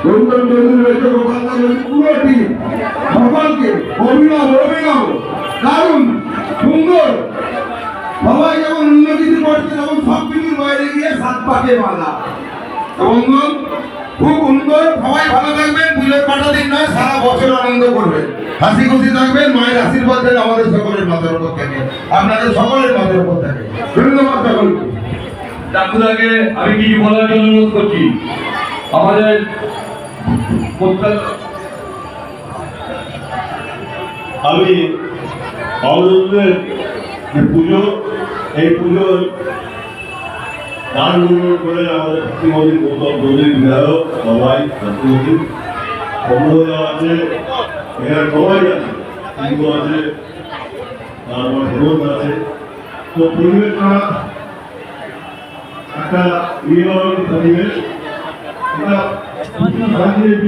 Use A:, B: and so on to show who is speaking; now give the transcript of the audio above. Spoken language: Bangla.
A: গৌতম চৌধুরী পুরো টিম সকলকে অভিনব অভিনব দারুণ সুন্দর সবাই যেমন উন্নতি করছে তেমন সব কিছুর বাইরে গিয়ে সাত পাকে বাঁধা এবং খুব সুন্দর। সবাই ভালো থাকবেন, পুজোর কটা দিন নয় সারা বছর আনন্দ করবেন, হাসি খুশি থাকবেন। মায়ের আশীর্বাদ দেন আমাদের সকলের মাথার উপর থাকে, আপনাদের সকলের মাথার উপর থাকে। ধন্যবাদ সকলকে।
B: ডাক্তারকে আমি কি বলার জন্য অনুরোধ করছি, আমাদের
C: আমি আমাদের যে পুজো, এই পুজোর গান গুলো করে আমাদের ভক্তিমন্দির গৌতম চৌধুরী বিধায়ক সবাই ভক্তিমন্দির সম্প্রদায় আছে, এখানে সবাই আছে, হিন্দু আছে, তারপর হেমন্ত আছে। তো পরিবেশটা একটা পরিবেশ, এটা